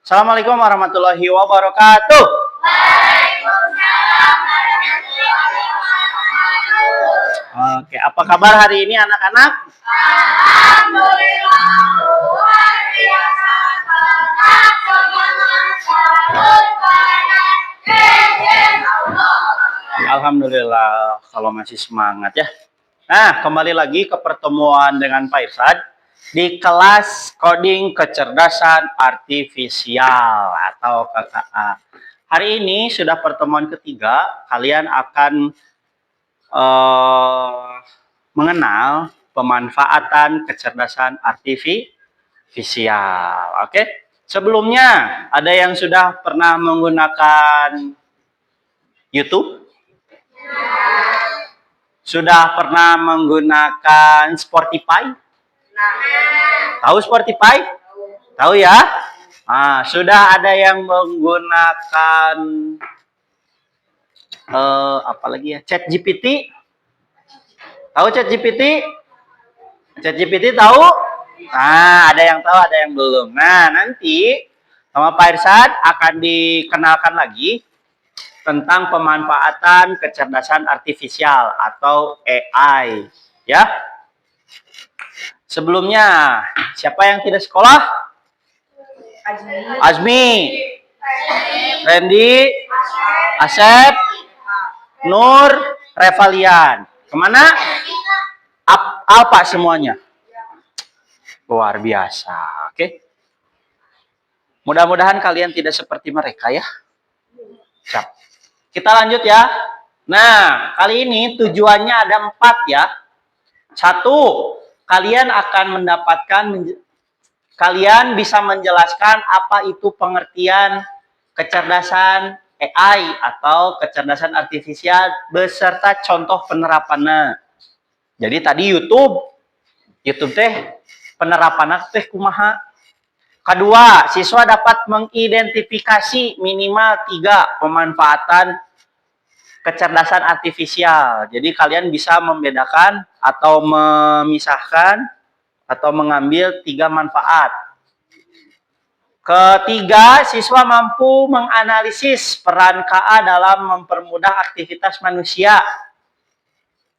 Assalamualaikum warahmatullahi wabarakatuh. Waalaikumsalam warahmatullahi wabarakatuh. Oke, apa kabar hari ini anak-anak? Alhamdulillah, luar biasa. Tetap semangat, sahur panas, izin Allah. Alhamdulillah kalau masih semangat ya. Nah, kembali lagi ke pertemuan dengan Pak Irsad di kelas coding kecerdasan artifisial atau KKA. Hari ini sudah pertemuan ketiga, kalian akan mengenal pemanfaatan kecerdasan artifisial. Oke? Sebelumnya, ada yang sudah pernah menggunakan YouTube? Sudah pernah menggunakan Spotify? Tahu Spotify? Tahu ya? Nah, sudah ada yang menggunakan apa lagi ya? ChatGPT? Tahu ChatGPT? ChatGPT tahu? Nah, ada yang tahu, ada yang belum. Nah, nanti sama Pak Irsad akan dikenalkan lagi tentang pemanfaatan kecerdasan artifisial atau AI, ya. Sebelumnya, siapa yang tidak sekolah? Azmi, Randy, Asep, Nur, Revalian. Kemana? Apa semuanya? Luar biasa, oke. Mudah-mudahan kalian tidak seperti mereka ya. Siap. Kita lanjut ya. Nah, kali ini tujuannya ada 4 ya. 1, kalian akan kalian bisa menjelaskan apa itu pengertian kecerdasan AI atau kecerdasan artifisial beserta contoh penerapannya. Jadi tadi YouTube teh penerapannya teh kumaha. Kedua, siswa dapat mengidentifikasi minimal 3 pemanfaatan kecerdasan artifisial. Jadi kalian bisa membedakan atau memisahkan atau mengambil 3 manfaat. Ketiga, siswa mampu menganalisis peran KA dalam mempermudah aktivitas manusia.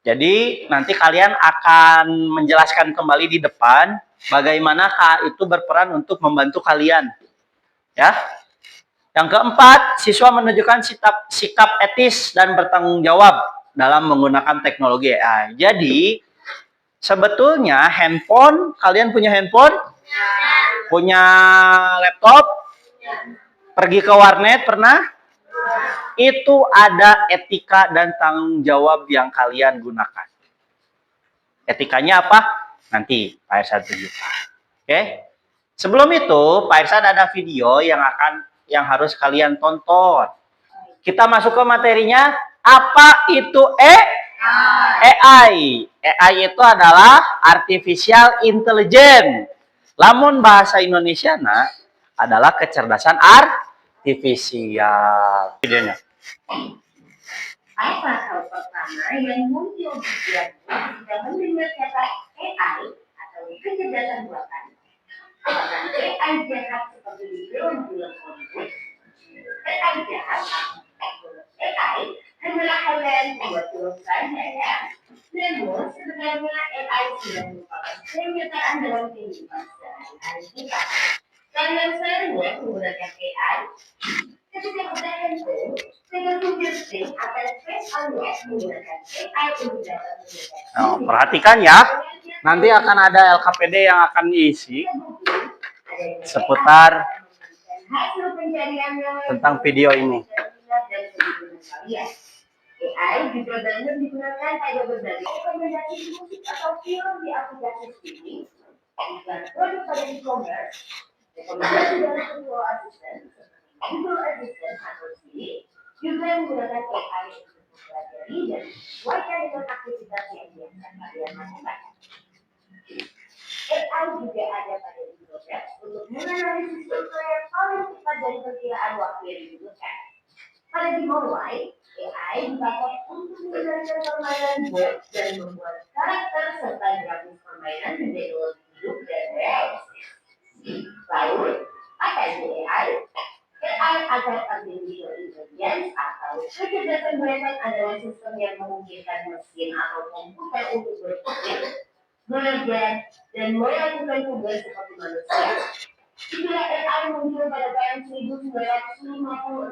Jadi nanti kalian akan menjelaskan kembali di depan bagaimana KA itu berperan untuk membantu kalian. Ya. Yang keempat, siswa menunjukkan sikap etis dan bertanggung jawab dalam menggunakan teknologi AI. Jadi, sebetulnya handphone, kalian punya handphone? Punya laptop? Pergi ke warnet pernah? Itu ada etika dan tanggung jawab yang kalian gunakan. Etikanya apa? Nanti Pak Irsad tunjukkan. Oke? Sebelum itu, Pak Irsad ada video yang harus kalian tonton. Kita masuk ke materinya. Apa itu AI? AI itu adalah artificial intelligence. Lamun bahasa Indonesia adalah kecerdasan artifisial. Videonya. Apa hal pertama yang muncul di pikiranmu jika mendengar kata AI atau kecerdasan buatan? Apakah AI jahat seperti di film-film Hollywood? AI jahat? AI hanyalah hal yang membuat film saja ya. Namun sebenarnya AI sudah merupakan kenyataan dalam kehidupan sehari-hari kita. Kalian sering menggunakan AI? Ketika pada handphone, dengan fingerprint atau face unlock menggunakan AI untuk dapat mendeteksi. Perhatikan ya, nanti akan ada LKPD yang akan diisi seputar tentang video ini. AI juga banyak digunakan pada berbagai rekomendasi musik atau film di aplikasi streaming, iklan produk pada e-commerce, rekomendasi dari virtual assistant, Google Assistant atau Siri, juga menggunakan AI untuk mempelajari dan menyesuaikan dengan aktivitas yang biasa kalian lakukan. AI juga ada pada Google untuk menganalisis survei yang paling cepat dari perkiraan waktu yang dibutuhkan. Pada Gimawai, AI dipakai untuk menjalankan permainan board dan membuat karakter serta grafis permainan menjadi lebih hidup dan realistis. Lalu, apa itu AI? agar artificial intelligence atau kecerdasan buatan adalah sistem yang memungkinkan mesin atau komputer untuk berpikir, belajar, dan melakukan tugas seperti manusia. Jika AI muncul pada tahun 1956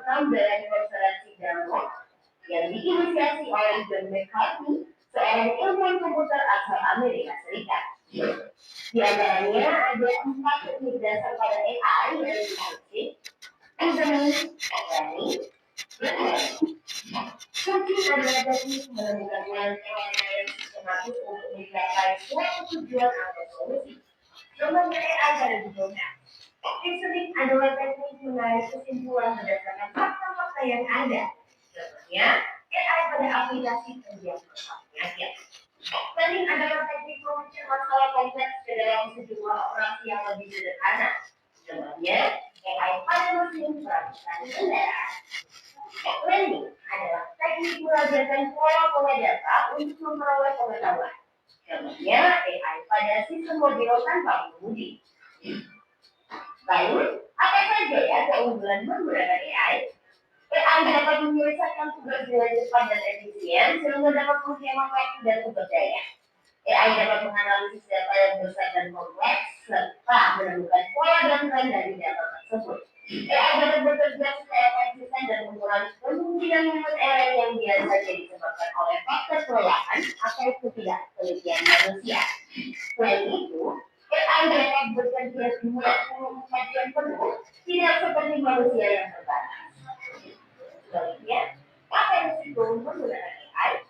dalam konferensi Dartmouth yang diinisiasi oleh John McCarthy, seorang ilmuwan komputer asal Amerika Serikat. Di antaranya ada 4 teknik dasar pada AI yang dikunci, reasoning, planning, dan learning. Mungkin adalah teknik menemukan pola-pola yang sistematis untuk mencapai suatu tujuan atau solusi. Contohnya AI pada judulnya. Reasoning adalah teknik menarik kesimpulan berdasarkan fakta-fakta yang ada. Contohnya, AI pada aplikasi pendiagnosa penyakit. Planning adalah teknik memecah masalah kompleks ke dalam sejumlah operasi yang lebih sederhana. Contohnya, AI pada mesin peralihan kendaraan. Learning adalah teknik merajakan pola-pola data untuk memperoleh pengetahuan. Contohnya, AI pada sistem mobil tanpa pengemudi. Lalu, apa saja ya keunggulan menggunakan AI? AI dapat menyelesaikan tugas dengan cepat dan efisien sehingga dapat menghemat waktu dan sumber daya. AI dapat menganalisis data yang besar dan kompleks serta menemukan pola dan tren dari data tersebut. AI dapat bekerja secara konsisten dan mengurangi kemungkinan human error yang biasanya disebabkan oleh faktor kelelahan atau ketidaktelitian manusia. Selain itu, AI dapat bekerja 24 jam penuh, tidak seperti manusia yang terbatas. Sebaliknya, apa risiko menggunakan AI?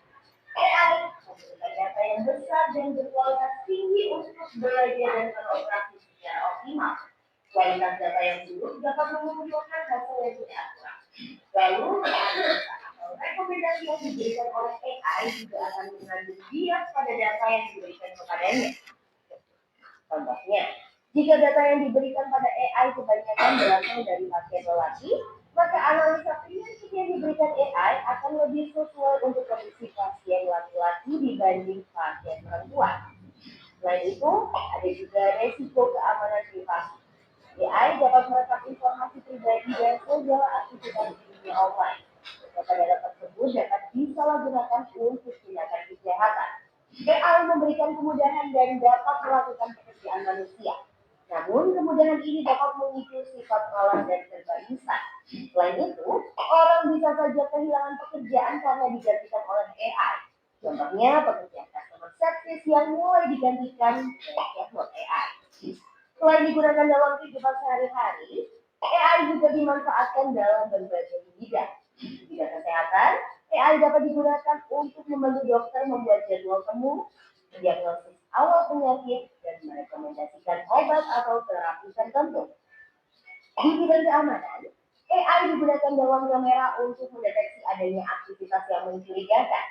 AI membutuhkan data yang besar dan berkualitas tinggi untuk belajar dan beroperasi secara optimal. Kualitas data yang buruk dapat memunculkan hasil yang tidak akurat. Lalu, rekomendasi yang diberikan oleh AI juga akan mengandung bias pada data yang diberikan kepadanya. Contohnya, jika data yang diberikan pada AI kebanyakan berasal dari pasien lelaki, maka analisa penyakit yang diberikan AI akan lebih sesuai untuk kondisi pasien laki-laki dibanding pasien perempuan. Selain itu, ada juga resiko keamanan privasi. AI dapat merekam informasi pribadi dan segala aktivitas di dunia online. Data-data tersebut dapat disalahgunakan untuk tindakan kejahatan. AI memberikan kemudahan dan dapat melakukan pekerjaan manusia. Namun, kemudahan ini dapat memicu sifat malas dan serba instan. Selain itu, orang bisa saja kehilangan pekerjaan karena digantikan oleh AI. Contohnya, pekerjaan customer service yang mulai digantikan oleh chatbot AI. Selain digunakan dalam kehidupan sehari-hari, AI juga dimanfaatkan dalam berbagai bidang. Di bidang kesehatan, AI dapat digunakan untuk membantu dokter membuat jadwal temu, mendiagnosis awal penyakit, dan merekomendasikan obat atau terapi tertentu. Di bidang keamanan, AI digunakan dalam kamera untuk mendeteksi adanya aktivitas yang mencurigakan.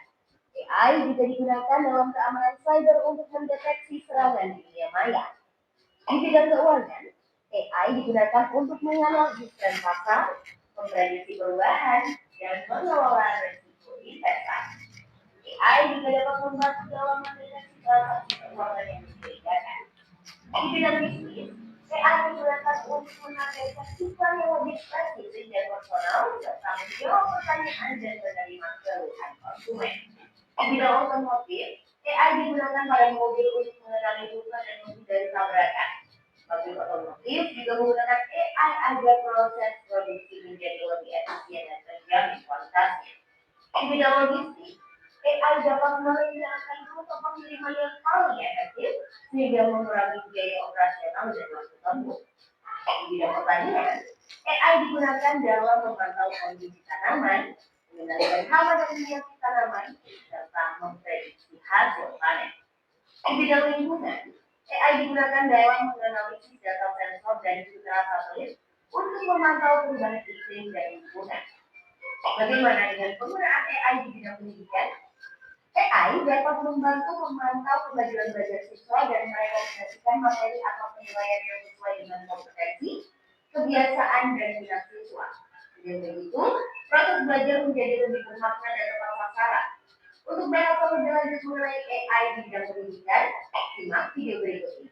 AI juga digunakan dalam keamanan cyber untuk mendeteksi serangan di dunia maya. Di bidang keuangan, AI digunakan untuk menganalisis tren pasar, memprediksi perubahan, dan mengelola risiko investasi. AI juga dapat membantu dalam mendeteksi transaksi keuangan yang mencurigakan. Di bidang bisnis, AI digunakan untuk mengajarkan iklan yang lebih spesifik dan personal serta menjawab pertanyaan dan menerima keluhan konsumen. Di bidang otomotif, AI digunakan pada mobil untuk mengenali luka dan menghindari tabrakan. Mobil otomotif juga menggunakan AI agar proses produksi menjadi lebih efisien dan terjamin kualitasnya. Di bidang logistik, AI dapat merencanakan rute pengiriman yang paling efektif sehingga mengurangi biaya operasional dan waktu tempuh. Di bidang pertanian, AI digunakan dalam memantau kondisi tanaman, mengendalikan hama dan penyakit tanaman, serta memprediksi hasil panen. Di bidang lingkungan, AI digunakan dalam menganalisis data sensor dan juga satelit untuk memantau perubahan iklim dan lingkungan. Bagaimana dengan penggunaan AI di bidang pendidikan? AI dapat membantu memantau kemajuan belajar siswa dan merekomendasikan materi atau penilaian yang sesuai dengan kompetensi, kebiasaan, dan minat siswa. Dengan begitu, proses belajar menjadi lebih bermakna dan tepat sasaran. Untuk bahas lebih lanjut mengenai AI di bidang pendidikan, simak video berikut ini.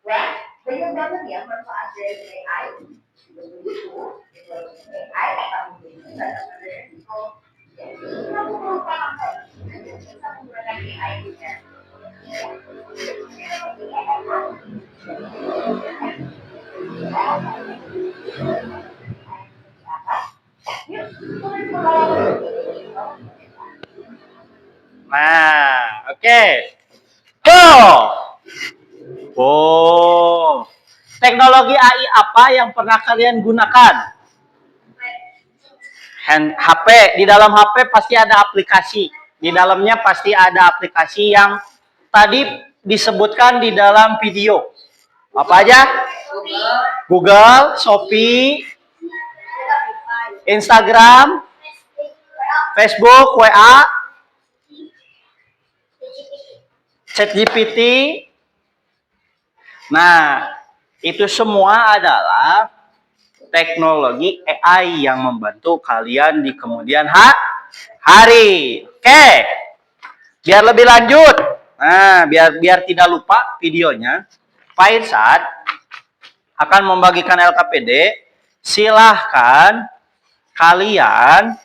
Wah, banyak banget ya manfaat dari AI. begitu, AI akan menjadi dasar resiko. Jadi, kamu mau apa? Bisa menggunakan AI nya. Nah, oke. Go! Oh, teknologi AI apa yang pernah kalian gunakan? HP. Di dalam HP pasti ada aplikasi. Di dalamnya pasti ada aplikasi yang tadi disebutkan di dalam video. Apa aja? Google, Shopee, Instagram, Facebook, WA, ChatGPT. Nah, itu semua adalah teknologi AI yang membantu kalian di kemudian hari. Oke. Biar lebih lanjut. Nah, biar tidak lupa videonya. Pak Irsyad akan membagikan LKPD. Silahkan kalian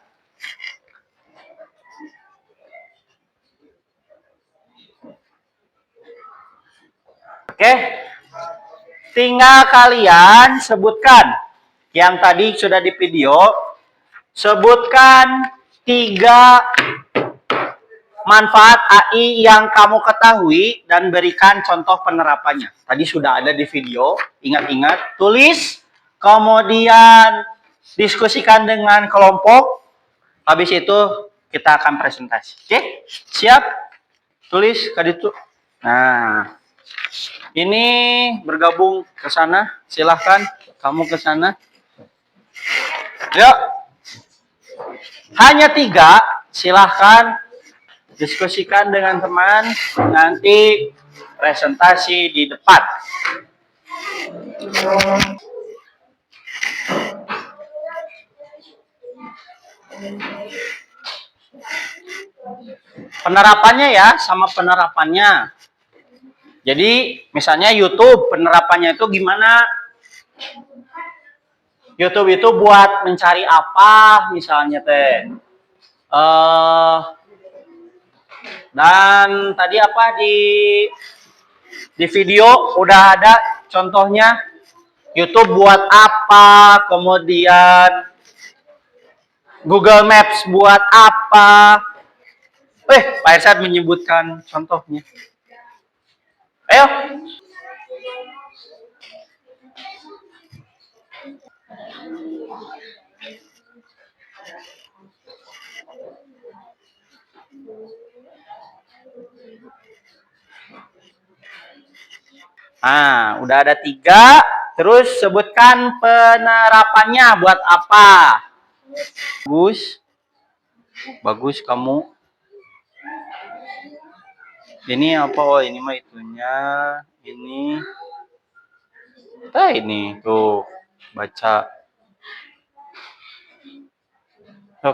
tinggal kalian sebutkan yang tadi sudah di video. Sebutkan 3 manfaat AI yang kamu ketahui dan berikan contoh penerapannya. Tadi sudah ada di video, ingat-ingat, tulis, kemudian diskusikan dengan kelompok, habis itu kita akan presentasi. Oke? Siap? Tulis tadi itu. Nah, ini bergabung ke sana, silahkan kamu ke sana. Yuk. Hanya 3, silahkan diskusikan dengan teman, nanti presentasi di depan. Penerapannya ya, sama penerapannya. Jadi, misalnya YouTube, penerapannya itu gimana? YouTube itu buat mencari apa, misalnya teh. Dan tadi apa di video udah ada contohnya. YouTube buat apa, kemudian Google Maps buat apa. Pak Irsyad menyebutkan contohnya. Ayo. Udah ada 3. Terus sebutkan penerapannya buat apa. Bagus kamu. Ini apa? Oh, ini mah itunya. Ini. Ini tuh baca.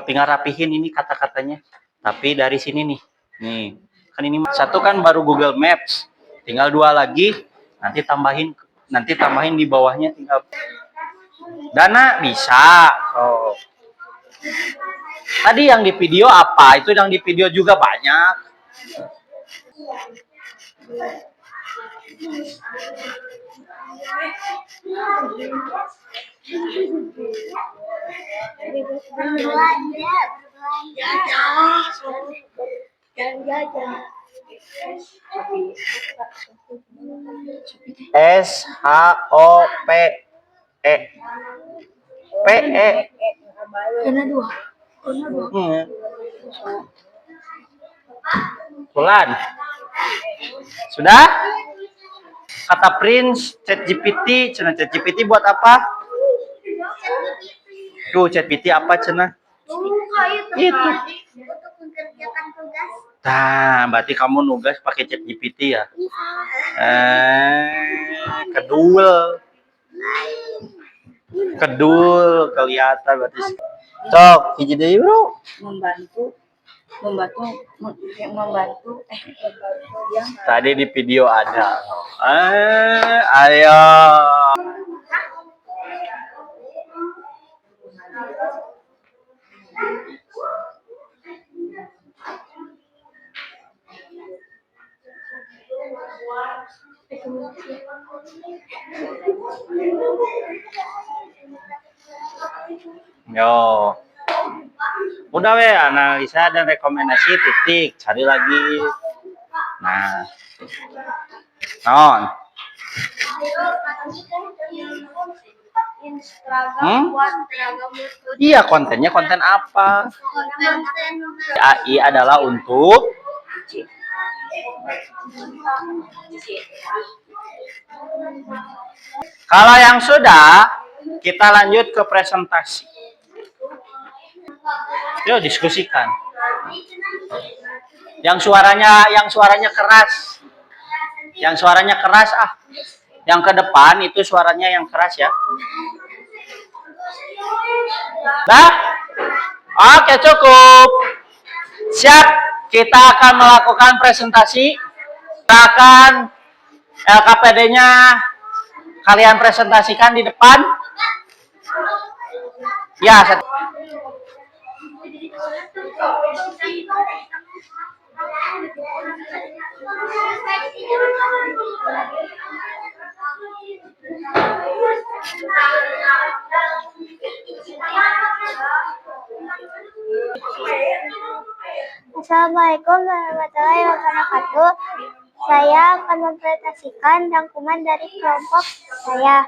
Tinggal rapihin ini kata-katanya. Tapi dari sini nih. Nih, kan ini 1 kan baru Google Maps. Tinggal 2 lagi. Nanti tambahin di bawahnya tinggal Dana bisa. Tadi yang di video apa? Itu yang di video juga banyak. SHOPE Kena 2. Bulan. Sudah? Kata Prince, ChatGPT, ChatGPT buat apa? Tuh, ChatGPT apa cenah? Itu. Untuk mengerjakan tugas. Nah, berarti kamu nugas pakai ChatGPT ya? Kedul kelihatan berarti. Cok, hiji deui, Bro. Membantu yang tadi di video ada. Ayo. Yo. Udah we, analisa dan rekomendasi titik, cari lagi. Nah. Non. Iya, kontennya konten apa? AI adalah untuk kalau yang sudah, kita lanjut ke presentasi. Yuk diskusikan. Yang suaranya keras. Yang suaranya keras Yang ke depan itu suaranya yang keras ya. Nah, oke cukup. Siap, kita akan melakukan presentasi. Silakan LKPD-nya kalian presentasikan di depan. Ya, Assalamualaikum warahmatullahi wabarakatuh. Saya akan mempresentasikan rangkuman dari kelompok saya.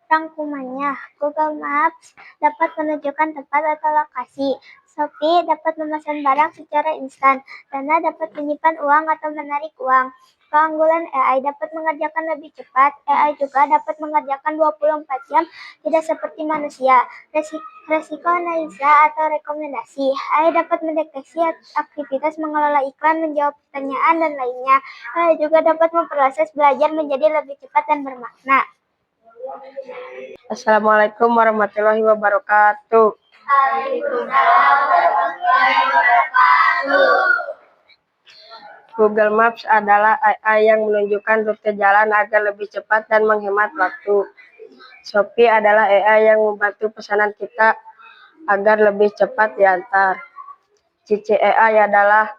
Rangkumannya, Google Maps dapat menunjukkan tempat atau lokasi. Shopee dapat memesan barang secara instan. Dana dapat menyimpan uang atau menarik uang. Keunggulan AI dapat mengerjakan lebih cepat. AI juga dapat mengerjakan 24 jam, tidak seperti manusia. Resiko analisa atau rekomendasi. AI dapat mendeteksi aktivitas, mengelola iklan, menjawab pertanyaan, dan lainnya. AI juga dapat memproses belajar menjadi lebih cepat dan bermakna. Assalamualaikum warahmatullahi wabarakatuh. Google Maps adalah AI yang menunjukkan rute jalan agar lebih cepat dan menghemat waktu. Shopee adalah AI yang membantu pesanan kita agar lebih cepat diantar. Cici AI adalah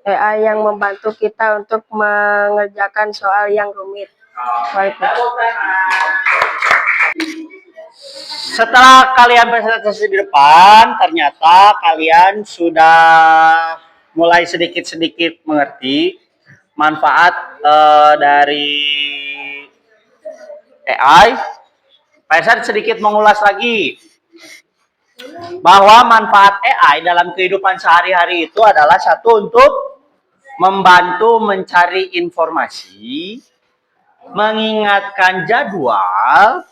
AI yang membantu kita untuk mengerjakan soal yang rumit. setelah kalian presentasi di depan, ternyata kalian sudah mulai sedikit-sedikit mengerti manfaat dari AI. Saya sedikit mengulas lagi bahwa manfaat AI dalam kehidupan sehari-hari itu adalah satu, untuk membantu mencari informasi, mengingatkan jadwal,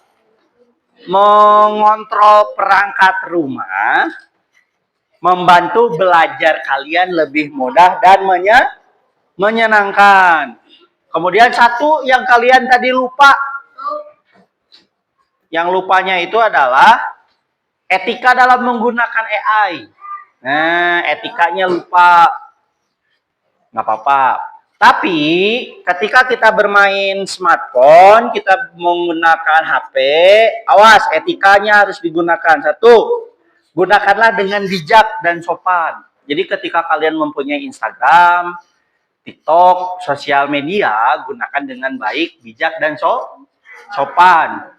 mengontrol perangkat rumah, membantu belajar kalian lebih mudah dan menyenangkan. Kemudian satu yang kalian tadi lupa, yang lupanya itu adalah etika dalam menggunakan AI. Nah, etikanya lupa. Nggak apa-apa. Tapi ketika kita bermain smartphone, kita menggunakan HP, awas, etikanya harus digunakan. Satu, gunakanlah dengan bijak dan sopan. Jadi ketika kalian mempunyai Instagram, TikTok, sosial media, gunakan dengan baik, bijak, dan sopan.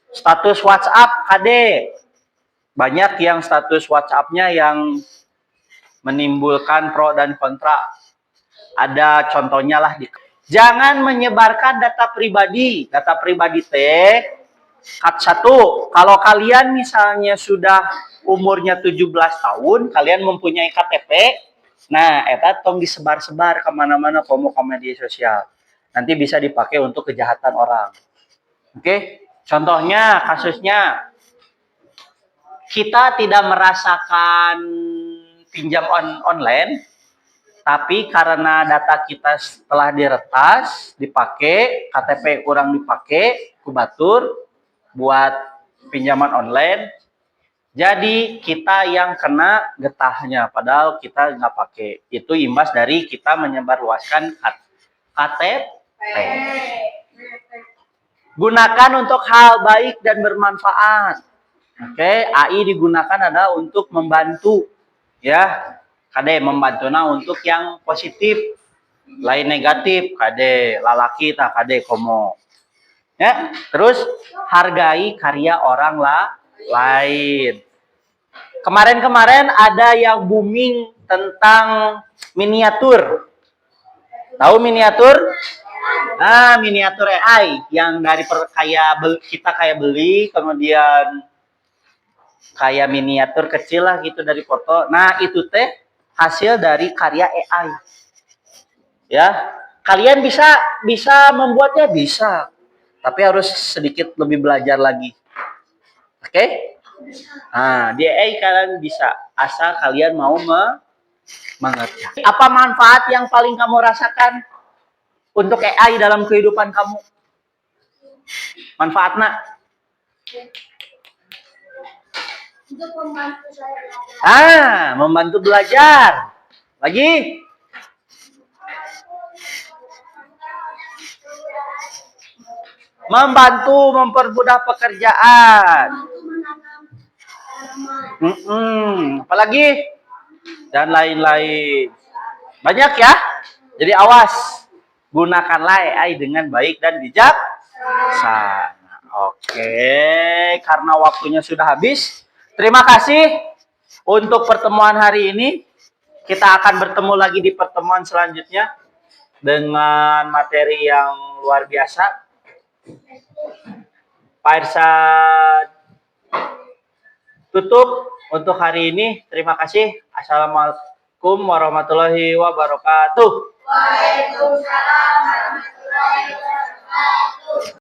Status WhatsApp KD. Banyak yang status WhatsApp-nya yang menimbulkan pro dan kontra. Ada contohnya lah. Jangan menyebarkan data pribadi. Data pribadi satu, kalau kalian misalnya sudah umurnya 17 tahun, kalian mempunyai KTP, nah, eta tong disebar-sebar kemana-mana ke media sosial. Nanti bisa dipakai untuk kejahatan orang. Oke? Contohnya, kasusnya, kita tidak merasakan pinjam online, tapi karena data kita setelah diretas, dipakai, KTP kurang dipakai, kubatur, buat pinjaman online, jadi kita yang kena getahnya, padahal kita nggak pakai. Itu imbas dari kita menyebarluaskan KTP. Gunakan untuk hal baik dan bermanfaat. Oke, AI digunakan adalah untuk membantu, ya. Kade membantu untuk yang positif. lain negatif kade lalaki tak kade komo. Ya, terus hargai karya orang lain. Kemarin-kemarin ada yang booming tentang miniatur. Tahu miniatur? Nah, miniatur AI yang dari kita kayak beli, kemudian kayak miniatur kecil lah gitu dari foto. Nah, itu teh hasil dari karya AI. Ya, kalian bisa membuatnya bisa, tapi harus sedikit lebih belajar lagi. Oke? Nah, di AI kalian bisa, asal kalian mau mengerti. Apa manfaat yang paling kamu rasakan untuk AI dalam kehidupan kamu? Manfaatnya? Untuk membantu saya belajar. Membantu belajar. Lagi? Membantu mempermudah pekerjaan. Apalagi? Dan lain-lain. Banyak ya? Jadi awas. Gunakanlah AI dengan baik dan bijaksana. Oke, karena waktunya sudah habis. Terima kasih untuk pertemuan hari ini. Kita akan bertemu lagi di pertemuan selanjutnya dengan materi yang luar biasa. Pak Irsad tutup untuk hari ini. Terima kasih. Assalamualaikum warahmatullahi wabarakatuh. Waalaikumsalam warahmatullahi wabarakatuh.